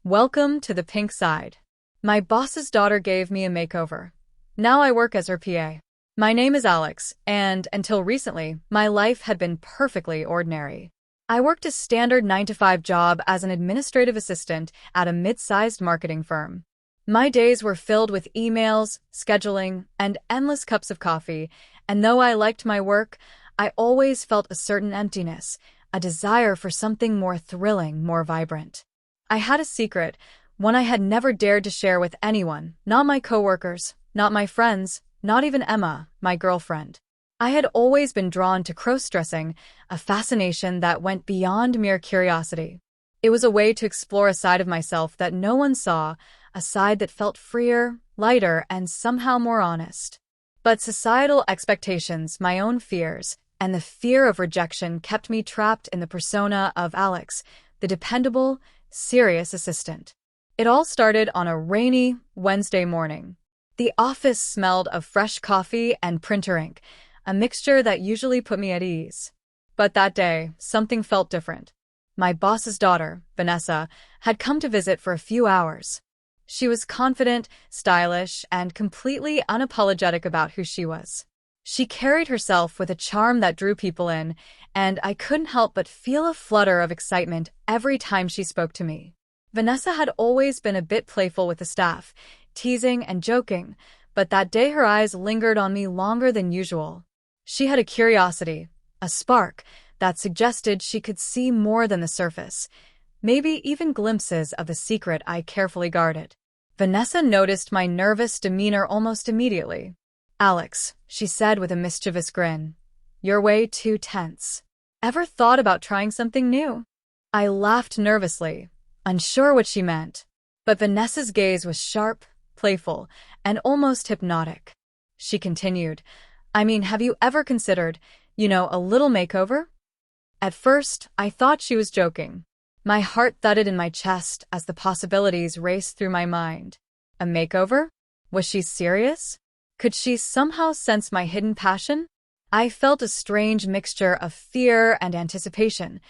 Welcome to the pink side. My boss's daughter gave me a makeover. Now I work as her PA. My name is Alex, and until recently, my life had been perfectly ordinary. I worked a standard 9-to-5 job as an administrative assistant at a mid-sized marketing firm. My days were filled with emails, scheduling, and endless cups of coffee, and though I liked my work, I always felt a certain emptiness, a desire for something more thrilling, more vibrant. I had a secret, one I had never dared to share with anyone, not my coworkers, not my friends, not even Emma, my girlfriend. I had always been drawn to crossdressing, a fascination that went beyond mere curiosity. It was a way to explore a side of myself that no one saw, a side that felt freer, lighter, and somehow more honest. But societal expectations, my own fears, and the fear of rejection kept me trapped in the persona of Alex, the dependable, serious assistant. It all started on a rainy Wednesday morning. The office smelled of fresh coffee and printer ink, a mixture that usually put me at ease. But that day, something felt different. My boss's daughter, Vanessa, had come to visit for a few hours. She was confident, stylish, and completely unapologetic about who she was. She carried herself with a charm that drew people in, and I couldn't help but feel a flutter of excitement every time she spoke to me. Vanessa had always been a bit playful with the staff, teasing and joking, but that day her eyes lingered on me longer than usual. She had a curiosity, a spark, that suggested she could see more than the surface, maybe even glimpses of the secret I carefully guarded. Vanessa noticed my nervous demeanor almost immediately. "Alex," she said with a mischievous grin, "you're way too tense. Ever thought about trying something new?" I laughed nervously, unsure what she meant. But Vanessa's gaze was sharp, playful, and almost hypnotic. She continued, "I mean, have you ever considered, a little makeover?" At first, I thought she was joking. My heart thudded in my chest as the possibilities raced through my mind. A makeover? Was she serious? Could she somehow sense my hidden passion? I felt a strange mixture of fear and anticipation,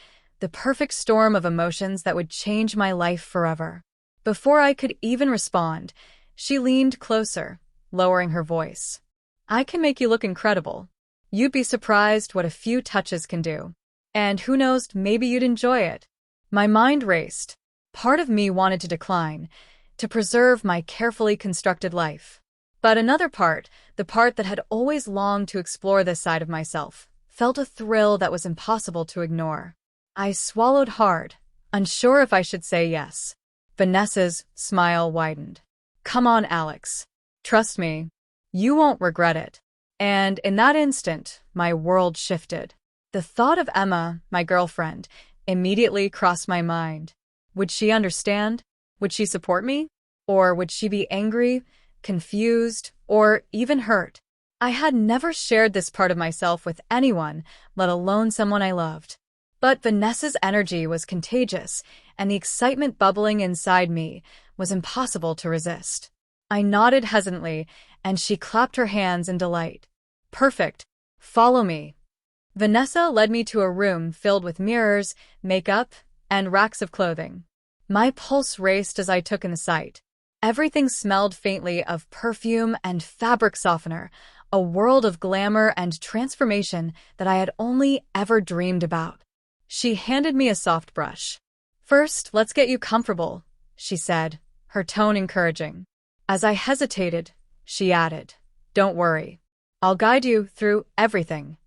the perfect storm of emotions that would change my life forever. Before I could even respond, she leaned closer, lowering her voice. "I can make you look incredible. You'd be surprised what a few touches can do. And who knows, maybe you'd enjoy it." My mind raced. Part of me wanted to decline, to preserve my carefully constructed life. But another part, the part that had always longed to explore this side of myself, felt a thrill that was impossible to ignore. I swallowed hard, unsure if I should say yes. Vanessa's smile widened. "Come on, Alex. Trust me. You won't regret it." And in that instant, my world shifted. The thought of Emma, my girlfriend, immediately crossed my mind. Would she understand? Would she support me? Or would she be angry, confused, or even hurt? I had never shared this part of myself with anyone, let alone someone I loved. But Vanessa's energy was contagious, and the excitement bubbling inside me was impossible to resist. I nodded hesitantly, and she clapped her hands in delight. "Perfect. Follow me." Vanessa led me to a room filled with mirrors, makeup, and racks of clothing. My pulse raced as I took in the sight. Everything smelled faintly of perfume and fabric softener, a world of glamour and transformation that I had only ever dreamed about. She handed me a soft brush. "First, let's get you comfortable," she said, her tone encouraging. As I hesitated, she added, "Don't worry. I'll guide you through everything."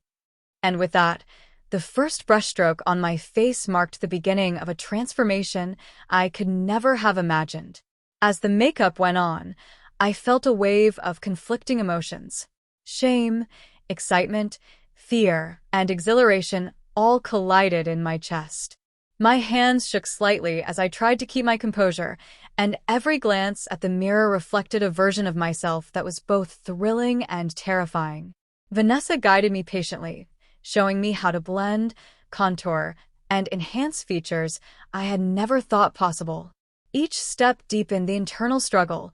And with that, the first brushstroke on my face marked the beginning of a transformation I could never have imagined. As the makeup went on, I felt a wave of conflicting emotions. Shame, excitement, fear, and exhilaration all collided in my chest. My hands shook slightly as I tried to keep my composure, and every glance at the mirror reflected a version of myself that was both thrilling and terrifying. Vanessa guided me patiently, showing me how to blend, contour, and enhance features I had never thought possible. Each step deepened the internal struggle.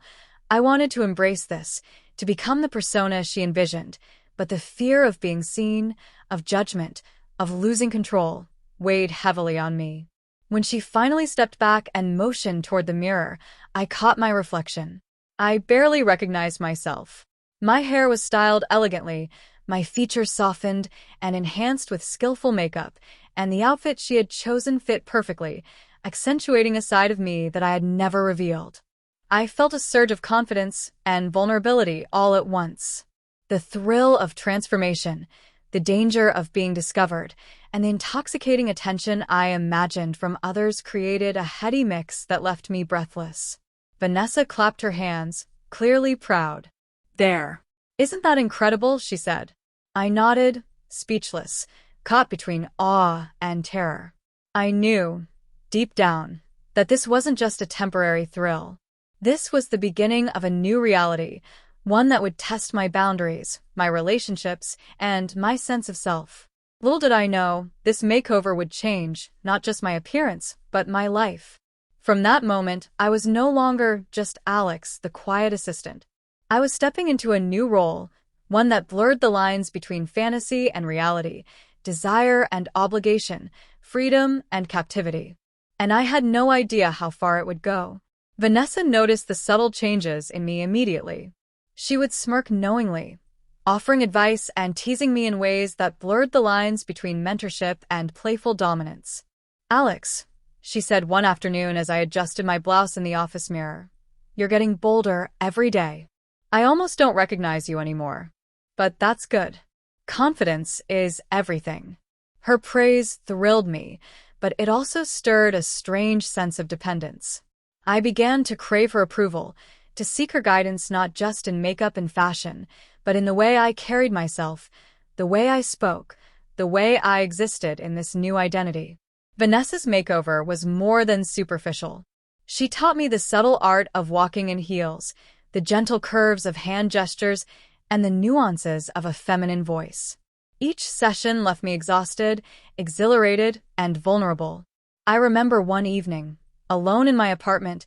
I wanted to embrace this, to become the persona she envisioned, but the fear of being seen, of judgment, of losing control, weighed heavily on me. When she finally stepped back and motioned toward the mirror, I caught my reflection. I barely recognized myself. My hair was styled elegantly, my features softened and enhanced with skillful makeup, and the outfit she had chosen fit perfectly, accentuating a side of me that I had never revealed. I felt a surge of confidence and vulnerability all at once. The thrill of transformation, the danger of being discovered, and the intoxicating attention I imagined from others created a heady mix that left me breathless. Vanessa clapped her hands, clearly proud. "There. Isn't that incredible?" she said. I nodded, speechless, caught between awe and terror. I knew, deep down, that this wasn't just a temporary thrill. This was the beginning of a new reality, one that would test my boundaries, my relationships, and my sense of self. Little did I know, this makeover would change, not just my appearance, but my life. From that moment, I was no longer just Alex, the quiet assistant. I was stepping into a new role, one that blurred the lines between fantasy and reality, desire and obligation, freedom and captivity. And I had no idea how far it would go. Vanessa noticed the subtle changes in me immediately. She would smirk knowingly, offering advice and teasing me in ways that blurred the lines between mentorship and playful dominance. "Alex," she said one afternoon as I adjusted my blouse in the office mirror, "you're getting bolder every day. I almost don't recognize you anymore. But that's good. Confidence is everything." Her praise thrilled me, but it also stirred a strange sense of dependence. I began to crave her approval, to seek her guidance not just in makeup and fashion, but in the way I carried myself, the way I spoke, the way I existed in this new identity. Vanessa's makeover was more than superficial. She taught me the subtle art of walking in heels, the gentle curves of hand gestures, and the nuances of a feminine voice. Each session left me exhausted, exhilarated, and vulnerable. I remember one evening, alone in my apartment,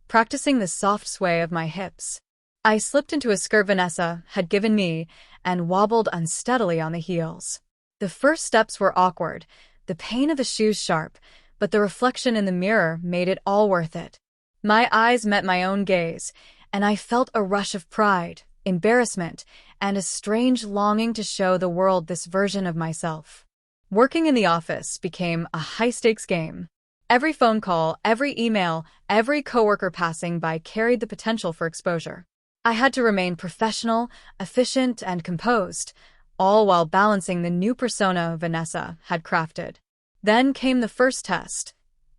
practicing the soft sway of my hips. I slipped into a skirt Vanessa had given me and wobbled unsteadily on the heels. The first steps were awkward, the pain of the shoes sharp, but the reflection in the mirror made it all worth it. My eyes met my own gaze, and I felt a rush of pride, embarrassment, and a strange longing to show the world this version of myself. Working in the office became a high-stakes game. Every phone call, every email, every coworker passing by carried the potential for exposure. I had to remain professional, efficient, and composed, all while balancing the new persona Vanessa had crafted. Then came the first test.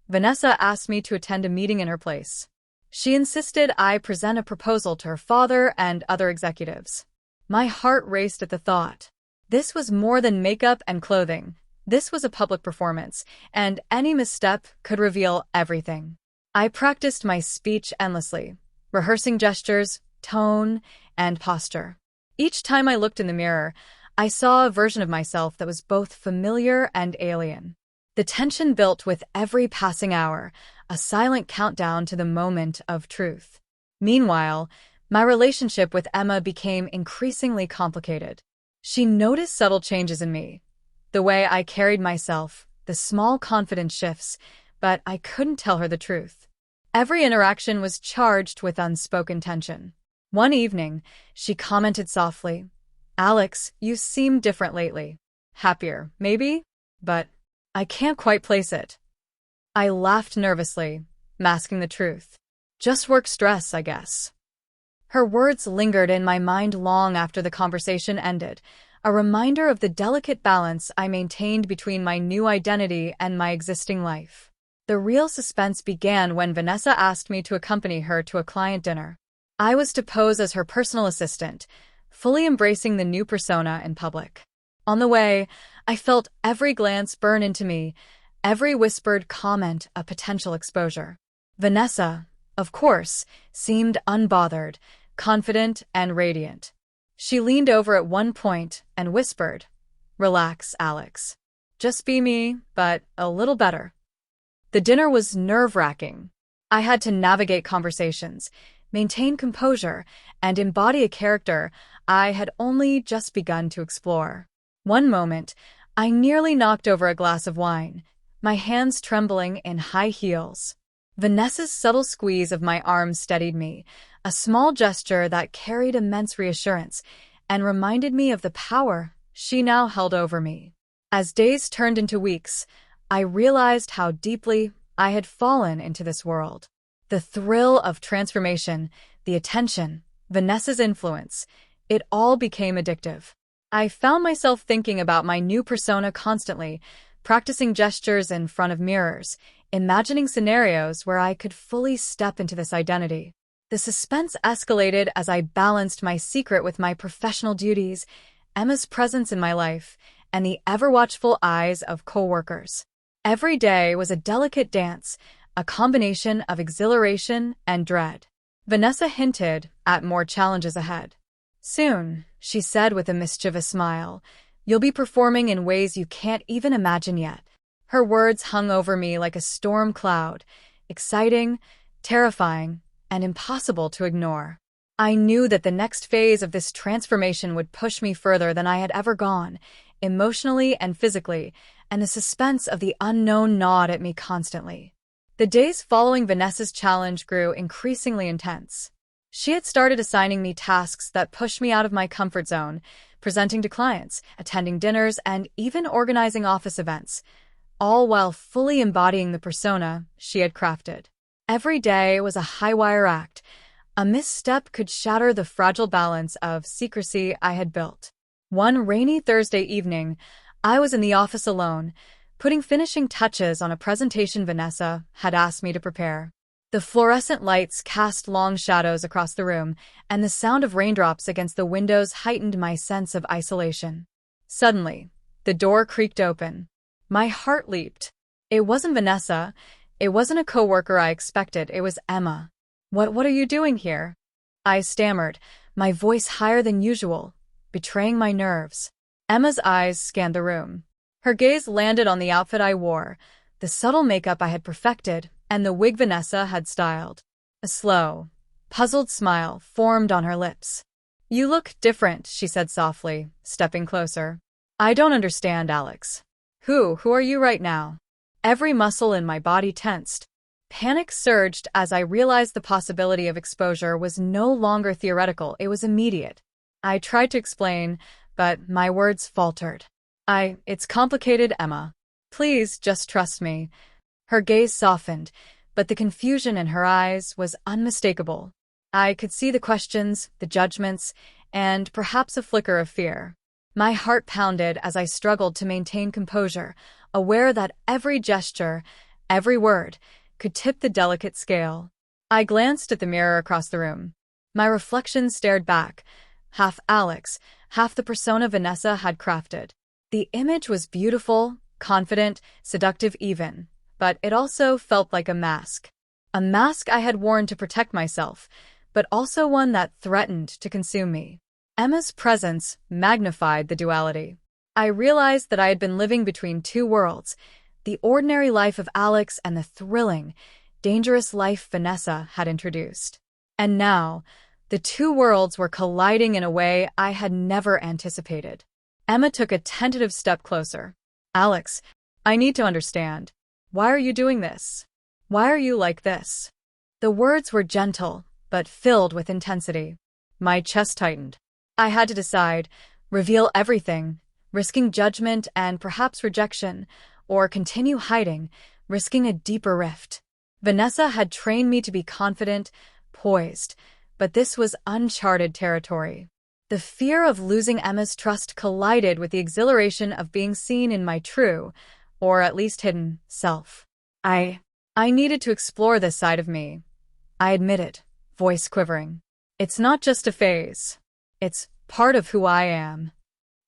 Vanessa asked me to attend a meeting in her place. She insisted I present a proposal to her father and other executives. My heart raced at the thought. This was more than makeup and clothing. This was a public performance, and any misstep could reveal everything. I practiced my speech endlessly, rehearsing gestures, tone, and posture. Each time I looked in the mirror, I saw a version of myself that was both familiar and alien. The tension built with every passing hour, a silent countdown to the moment of truth. Meanwhile, my relationship with Emma became increasingly complicated. She noticed subtle changes in me, the way I carried myself, the small confidence shifts, but I couldn't tell her the truth. Every interaction was charged with unspoken tension. One evening, she commented softly, "Alex, you seem different lately. Happier, maybe? But I can't quite place it." I laughed nervously, masking the truth. "Just work stress, I guess." Her words lingered in my mind long after the conversation ended, a reminder of the delicate balance I maintained between my new identity and my existing life. The real suspense began when Vanessa asked me to accompany her to a client dinner. I was to pose as her personal assistant, fully embracing the new persona in public. On the way, I felt every glance burn into me, every whispered comment a potential exposure. Vanessa, of course, seemed unbothered, confident and radiant. She leaned over at one point and whispered, "Relax, Alex. Just be me, but a little better." The dinner was nerve-wracking. I had to navigate conversations, maintain composure, and embody a character I had only just begun to explore. One moment, I nearly knocked over a glass of wine. my hands trembling in high heels. Vanessa's subtle squeeze of my arm steadied me, a small gesture that carried immense reassurance and reminded me of the power she now held over me. As days turned into weeks, I realized how deeply I had fallen into this world. The thrill of transformation, the attention, Vanessa's influence, it all became addictive. I found myself thinking about my new persona constantly, practicing gestures in front of mirrors, imagining scenarios where I could fully step into this identity. The suspense escalated as I balanced my secret with my professional duties, Emma's presence in my life, and the ever-watchful eyes of coworkers. Every day was a delicate dance, a combination of exhilaration and dread. Vanessa hinted at more challenges ahead. "Soon," she said with a mischievous smile, "you'll be performing in ways you can't even imagine yet." Her words hung over me like a storm cloud, exciting, terrifying, and impossible to ignore. I knew that the next phase of this transformation would push me further than I had ever gone, emotionally and physically, and the suspense of the unknown gnawed at me constantly. The days following Vanessa's challenge grew increasingly intense. She had started assigning me tasks that pushed me out of my comfort zone, presenting to clients, attending dinners, and even organizing office events, all while fully embodying the persona she had crafted. Every day was a high-wire act. A misstep could shatter the fragile balance of secrecy I had built. One rainy Thursday evening, I was in the office alone, putting finishing touches on a presentation Vanessa had asked me to prepare. The fluorescent lights cast long shadows across the room, and the sound of raindrops against the windows heightened my sense of isolation. Suddenly, the door creaked open. My heart leaped. It wasn't Vanessa. It wasn't a coworker I expected. It was Emma. What are you doing here?" I stammered, my voice higher than usual, betraying my nerves. Emma's eyes scanned the room. Her gaze landed on the outfit I wore, the subtle makeup I had perfected, and the wig Vanessa had styled. A slow, puzzled smile formed on her lips. "You look different," she said softly, stepping closer. "I don't understand, Alex. Who are you right now?" Every muscle in my body tensed. Panic surged as I realized the possibility of exposure was no longer theoretical, it was immediate. I tried to explain, but my words faltered. It's complicated, Emma. Please just trust me." Her gaze softened, but the confusion in her eyes was unmistakable. I could see the questions, the judgments, and perhaps a flicker of fear. My heart pounded as I struggled to maintain composure, aware that every gesture, every word, could tip the delicate scale. I glanced at the mirror across the room. My reflection stared back, half Alex, half the persona Vanessa had crafted. The image was beautiful, confident, seductive even, but it also felt like a mask. A mask I had worn to protect myself, but also one that threatened to consume me. Emma's presence magnified the duality. I realized that I had been living between two worlds, the ordinary life of Alex and the thrilling, dangerous life Vanessa had introduced. And now, the two worlds were colliding in a way I had never anticipated. Emma took a tentative step closer. "Alex, I need to understand. Why are you doing this? Why are you like this?" The words were gentle, but filled with intensity. My chest tightened. I had to decide, reveal everything, risking judgment and perhaps rejection, or continue hiding, risking a deeper rift. Vanessa had trained me to be confident, poised, but this was uncharted territory. The fear of losing Emma's trust collided with the exhilaration of being seen in my true, or at least hidden, self. I needed to explore this side of me. I admitted, voice quivering. "It's not just a phase. It's part of who I am."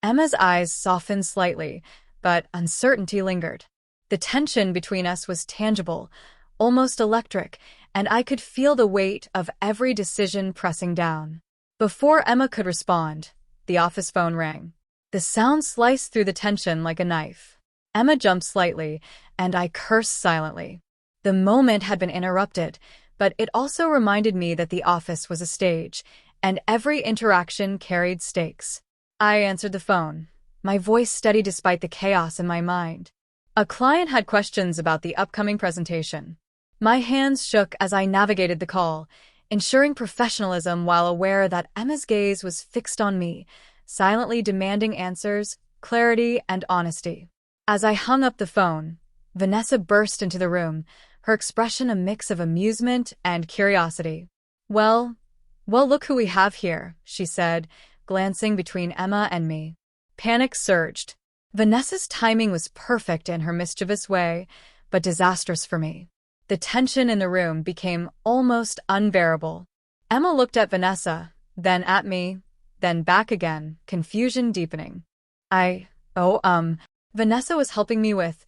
Emma's eyes softened slightly, but uncertainty lingered. The tension between us was tangible, almost electric, and I could feel the weight of every decision pressing down. Before Emma could respond, the office phone rang. The sound sliced through the tension like a knife. Emma jumped slightly, and I cursed silently. The moment had been interrupted, but it also reminded me that the office was a stage, and every interaction carried stakes. I answered the phone, my voice steady despite the chaos in my mind. A client had questions about the upcoming presentation. My hands shook as I navigated the call, ensuring professionalism while aware that Emma's gaze was fixed on me, silently demanding answers, clarity, and honesty. As I hung up the phone, Vanessa burst into the room, her expression a mix of amusement and curiosity. Well, look who we have here, she said, glancing between Emma and me. Panic surged. Vanessa's timing was perfect in her mischievous way, but disastrous for me. The tension in the room became almost unbearable. Emma looked at Vanessa, then at me, then back again, confusion deepening. Vanessa was helping me with...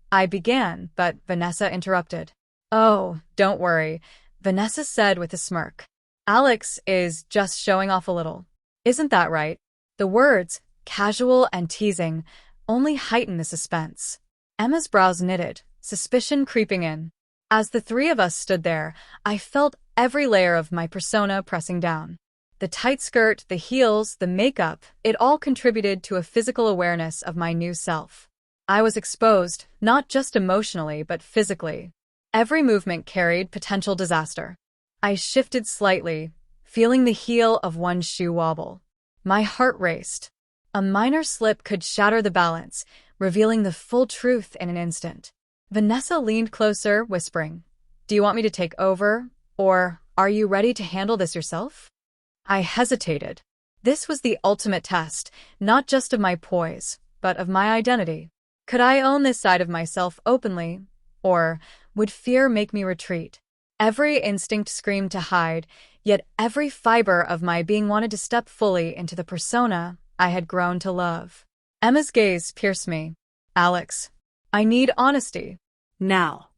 I began, but Vanessa interrupted. Oh, don't worry, Vanessa said with a smirk. Alex is just showing off a little. Isn't that right? The words, casual and teasing, only heightened the suspense. Emma's brows knitted, suspicion creeping in. As the three of us stood there, I felt every layer of my persona pressing down. The tight skirt, the heels, the makeup, it all contributed to a physical awareness of my new self. I was exposed, not just emotionally, but physically. Every movement carried potential disaster. I shifted slightly, feeling the heel of one shoe wobble. My heart raced. A minor slip could shatter the balance, revealing the full truth in an instant. Vanessa leaned closer, whispering, "Do you want me to take over, or are you ready to handle this yourself?" I hesitated. This was the ultimate test, not just of my poise, but of my identity. Could I own this side of myself openly, or would fear make me retreat? Every instinct screamed to hide, yet every fiber of my being wanted to step fully into the persona I had grown to love. Emma's gaze pierced me. "Alex, I need honesty. Now."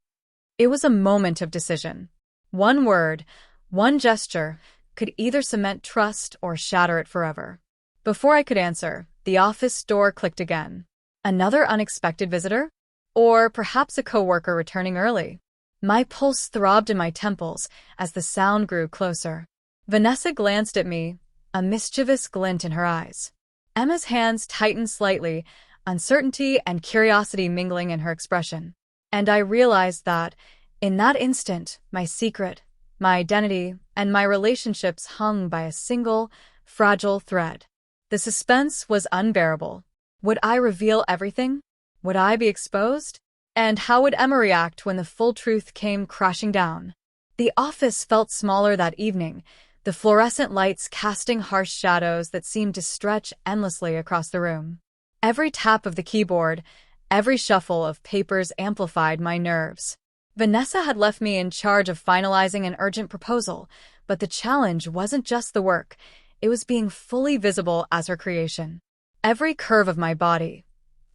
It was a moment of decision. One word, one gesture, could either cement trust or shatter it forever. Before I could answer, the office door clicked again. Another unexpected visitor? Or perhaps a coworker returning early? My pulse throbbed in my temples as the sound grew closer. Vanessa glanced at me, a mischievous glint in her eyes. Emma's hands tightened slightly, uncertainty and curiosity mingling in her expression. And I realized that, in that instant, my secret, my identity, and my relationships hung by a single, fragile thread. The suspense was unbearable. Would I reveal everything? Would I be exposed? And how would Emma react when the full truth came crashing down? The office felt smaller that evening, the fluorescent lights casting harsh shadows that seemed to stretch endlessly across the room. Every tap of the keyboard, every shuffle of papers amplified my nerves. Vanessa had left me in charge of finalizing an urgent proposal, but the challenge wasn't just the work, it was being fully visible as her creation. Every curve of my body,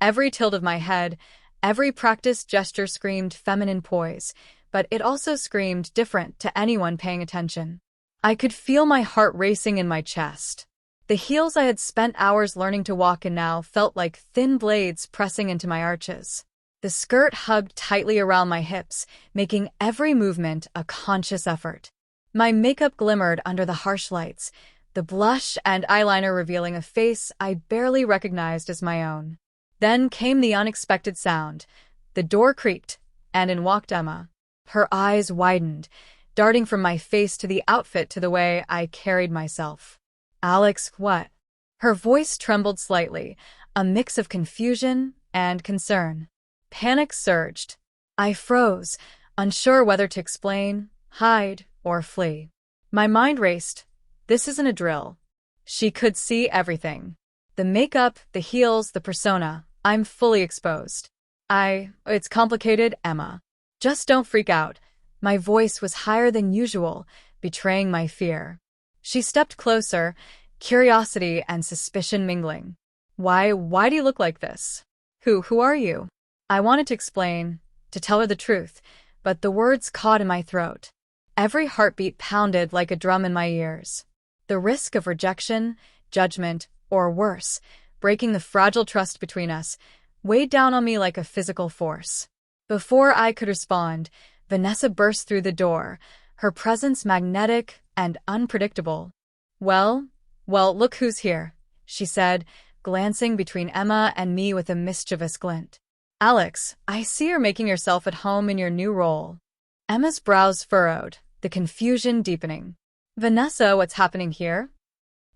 every tilt of my head, every practiced gesture screamed feminine poise, but it also screamed different to anyone paying attention. I could feel my heart racing in my chest. The heels I had spent hours learning to walk in now felt like thin blades pressing into my arches. The skirt hugged tightly around my hips, making every movement a conscious effort. My makeup glimmered under the harsh lights, the blush and eyeliner revealing a face I barely recognized as my own. Then came the unexpected sound. The door creaked, and in walked Emma. Her eyes widened, darting from my face to the outfit to the way I carried myself. "Alex, what?" Her voice trembled slightly, a mix of confusion and concern. Panic surged. I froze, unsure whether to explain, hide, or flee. My mind raced. This isn't a drill. She could see everything. The makeup, the heels, the persona. I'm fully exposed. It's complicated, Emma. Just don't freak out. My voice was higher than usual, betraying my fear. She stepped closer, curiosity and suspicion mingling. Why do you look like this? Who are you? I wanted to explain, to tell her the truth, but the words caught in my throat. Every heartbeat pounded like a drum in my ears. The risk of rejection, judgment, or worse, breaking the fragile trust between us, weighed down on me like a physical force. Before I could respond, Vanessa burst through the door, her presence magnetic and unpredictable. Well, look who's here, she said, glancing between Emma and me with a mischievous glint. Alex, I see you're making yourself at home in your new role. Emma's brows furrowed, the confusion deepening. Vanessa, what's happening here?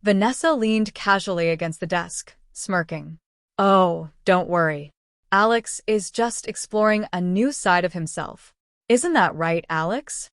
Vanessa leaned casually against the desk, smirking. Oh, don't worry. Alex is just exploring a new side of himself. Isn't that right, Alex?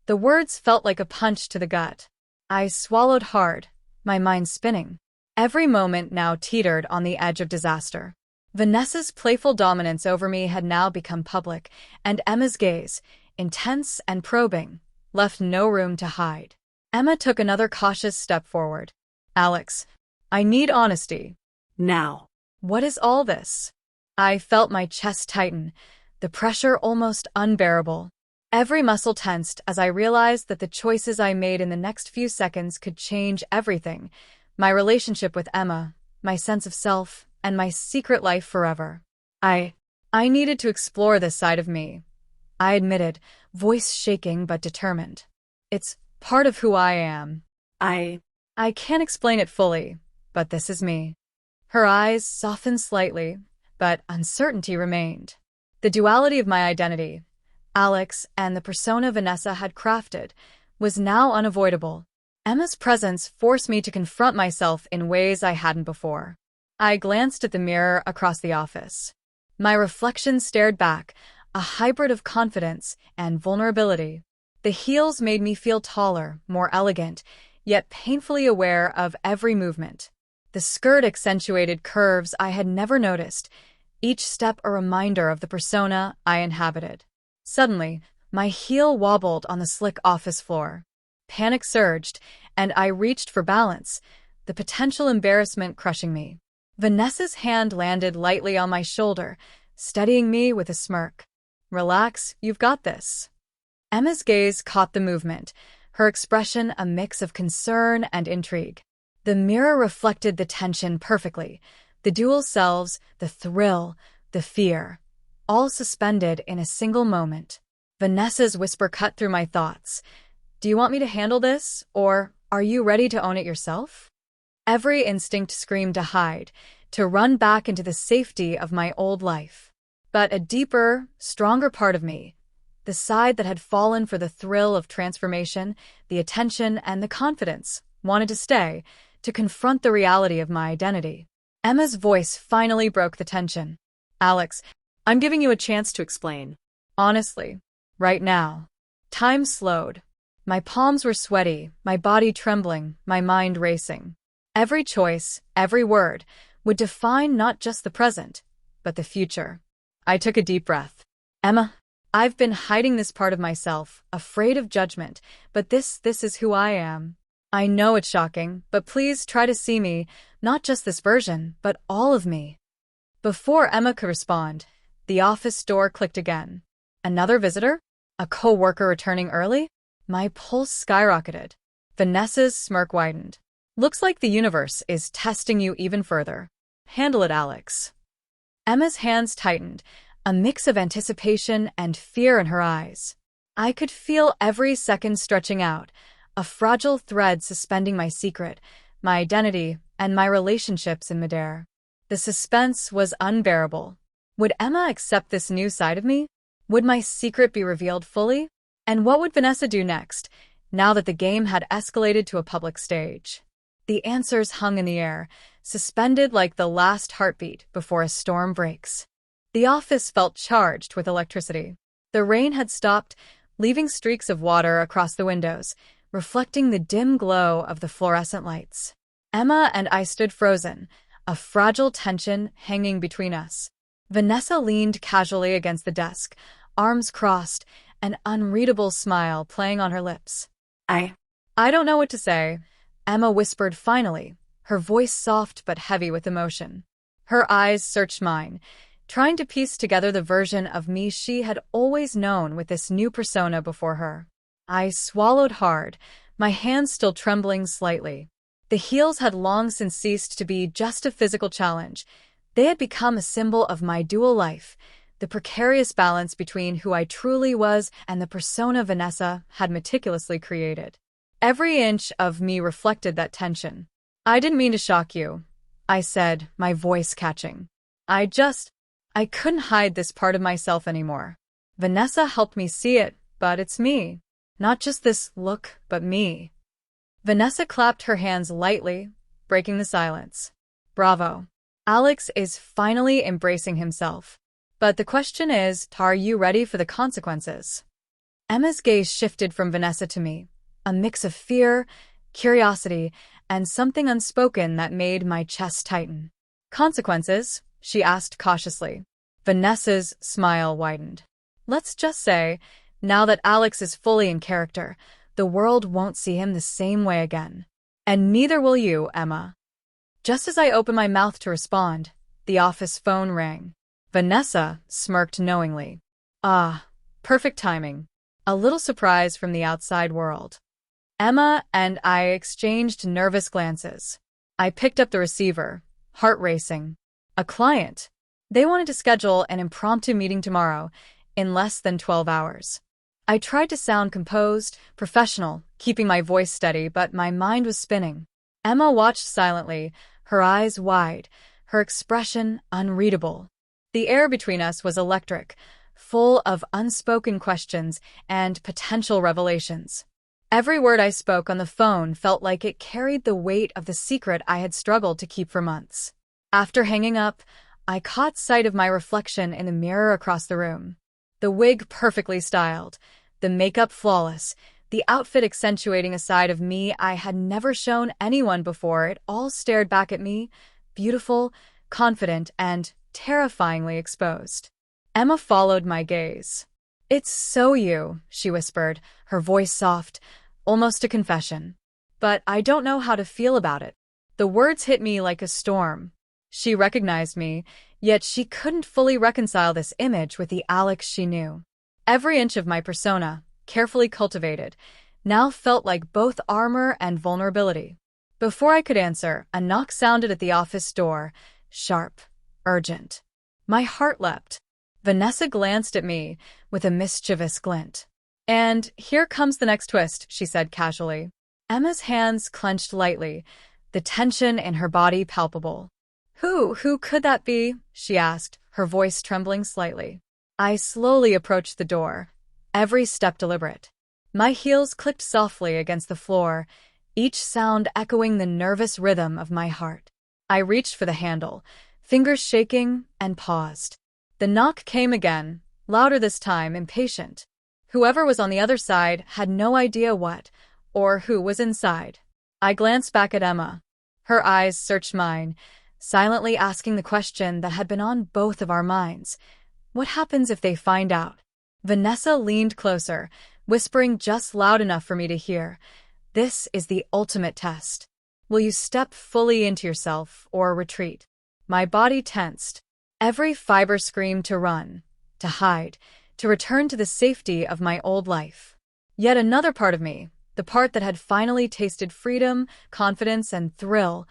The words felt like a punch to the gut. I swallowed hard, my mind spinning. Every moment now teetered on the edge of disaster. Vanessa's playful dominance over me had now become public, and Emma's gaze, intense and probing, left no room to hide. Emma took another cautious step forward. Alex, I need honesty. Now. What is all this? I felt my chest tighten, the pressure almost unbearable. Every muscle tensed as I realized that the choices I made in the next few seconds could change everything. My relationship with Emma, my sense of self, and my secret life forever. I needed to explore this side of me. I admitted, voice shaking but determined. It's part of who I am. I can't explain it fully, but this is me. Her eyes softened slightly, but uncertainty remained. The duality of my identity, Alex and the persona Vanessa had crafted, was now unavoidable. Emma's presence forced me to confront myself in ways I hadn't before. I glanced at the mirror across the office. My reflection stared back, a hybrid of confidence and vulnerability. The heels made me feel taller, more elegant, yet painfully aware of every movement. The skirt accentuated curves I had never noticed, each step a reminder of the persona I inhabited. Suddenly, my heel wobbled on the slick office floor. Panic surged, and I reached for balance, the potential embarrassment crushing me. Vanessa's hand landed lightly on my shoulder, steadying me with a smirk. Relax, you've got this. Emma's gaze caught the movement, her expression a mix of concern and intrigue. The mirror reflected the tension perfectly, the dual selves, the thrill, the fear, all suspended in a single moment. Vanessa's whisper cut through my thoughts. Do you want me to handle this, or are you ready to own it yourself? Every instinct screamed to hide, to run back into the safety of my old life. But a deeper, stronger part of me, the side that had fallen for the thrill of transformation, the attention, and the confidence, wanted to stay, to confront the reality of my identity. Emma's voice finally broke the tension. Alex, I'm giving you a chance to explain. Honestly, right now. Time slowed. My palms were sweaty, my body trembling, my mind racing. Every choice, every word, would define not just the present, but the future. I took a deep breath. Emma, I've been hiding this part of myself, afraid of judgment, but this is who I am. I know it's shocking, but please try to see me, not just this version, but all of me. Before Emma could respond, the office door clicked again. Another visitor? A co-worker returning early? My pulse skyrocketed. Vanessa's smirk widened. Looks like the universe is testing you even further. Handle it, Alex. Emma's hands tightened, a mix of anticipation and fear in her eyes. I could feel every second stretching out, a fragile thread suspending my secret, my identity, and my relationships in midair. The suspense was unbearable. Would Emma accept this new side of me? Would my secret be revealed fully? And what would Vanessa do next, now that the game had escalated to a public stage? The answers hung in the air, suspended like the last heartbeat before a storm breaks. The office felt charged with electricity. The rain had stopped, leaving streaks of water across the windows, reflecting the dim glow of the fluorescent lights. Emma and I stood frozen, a fragile tension hanging between us. Vanessa leaned casually against the desk, arms crossed, an unreadable smile playing on her lips. I don't know what to say, Emma whispered finally, her voice soft but heavy with emotion. Her eyes searched mine, trying to piece together the version of me she had always known with this new persona before her. I swallowed hard, my hands still trembling slightly. The heels had long since ceased to be just a physical challenge. They had become a symbol of my dual life, the precarious balance between who I truly was and the persona Vanessa had meticulously created. Every inch of me reflected that tension. I didn't mean to shock you, I said, my voice catching. I I couldn't hide this part of myself anymore. Vanessa helped me see it, but it's me. Not just this look, but me. Vanessa clapped her hands lightly, breaking the silence. Bravo. Alex is finally embracing himself. But the question is, are you ready for the consequences? Emma's gaze shifted from Vanessa to me, a mix of fear, curiosity, and something unspoken that made my chest tighten. Consequences? She asked cautiously. Vanessa's smile widened. Let's just say, now that Alex is fully in character, the world won't see him the same way again. And neither will you, Emma. Just as I opened my mouth to respond, the office phone rang. Vanessa smirked knowingly. Ah, perfect timing. A little surprise from the outside world. Emma and I exchanged nervous glances. I picked up the receiver, heart racing. A client. They wanted to schedule an impromptu meeting tomorrow, in less than 12 hours. I tried to sound composed, professional, keeping my voice steady, but my mind was spinning. Emma watched silently, her eyes wide, her expression unreadable. The air between us was electric, full of unspoken questions and potential revelations. Every word I spoke on the phone felt like it carried the weight of the secret I had struggled to keep for months. After hanging up, I caught sight of my reflection in the mirror across the room. The wig perfectly styled, the makeup flawless, the outfit accentuating a side of me I had never shown anyone before. It all stared back at me, beautiful, confident, and terrifyingly exposed. Emma followed my gaze. It's so you, she whispered, her voice soft, almost a confession. But I don't know how to feel about it. The words hit me like a storm. She recognized me, yet she couldn't fully reconcile this image with the Alex she knew. Every inch of my persona, carefully cultivated, now felt like both armor and vulnerability. Before I could answer, a knock sounded at the office door, sharp, urgent. My heart leapt. Vanessa glanced at me with a mischievous glint. And here comes the next twist, she said casually. Emma's hands clenched lightly, the tension in her body palpable. Who could that be? She asked, her voice trembling slightly. I slowly approached the door, every step deliberate. My heels clicked softly against the floor, each sound echoing the nervous rhythm of my heart. I reached for the handle, fingers shaking, and paused. The knock came again, louder this time, impatient. Whoever was on the other side had no idea what, or who was inside. I glanced back at Emma. Her eyes searched mine, silently asking the question that had been on both of our minds. What happens if they find out? Vanessa leaned closer, whispering just loud enough for me to hear. This is the ultimate test. Will you step fully into yourself or retreat? My body tensed. Every fiber screamed to run, to hide, to return to the safety of my old life. Yet another part of me, the part that had finally tasted freedom, confidence, and thrill,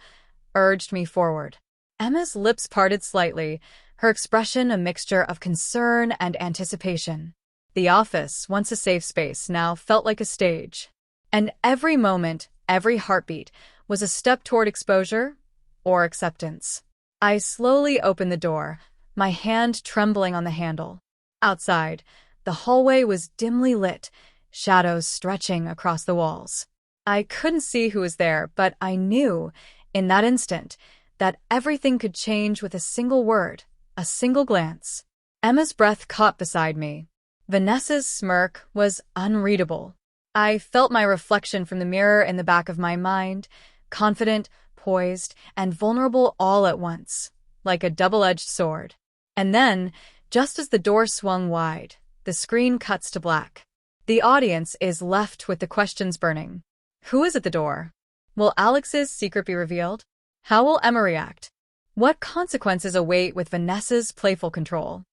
urged me forward. Emma's lips parted slightly, her expression a mixture of concern and anticipation. The office, once a safe space, now felt like a stage. And every moment, every heartbeat, was a step toward exposure or acceptance. I slowly opened the door, my hand trembling on the handle. Outside, the hallway was dimly lit, shadows stretching across the walls. I couldn't see who was there, but I knew, in that instant, that everything could change with a single word, a single glance. Emma's breath caught beside me. Vanessa's smirk was unreadable. I felt my reflection from the mirror in the back of my mind, confident, poised, and vulnerable all at once, like a double-edged sword. And then, just as the door swung wide, the screen cuts to black. The audience is left with the questions burning. Who is at the door? Will Alex's secret be revealed? How will Emma react? What consequences await with Vanessa's playful control?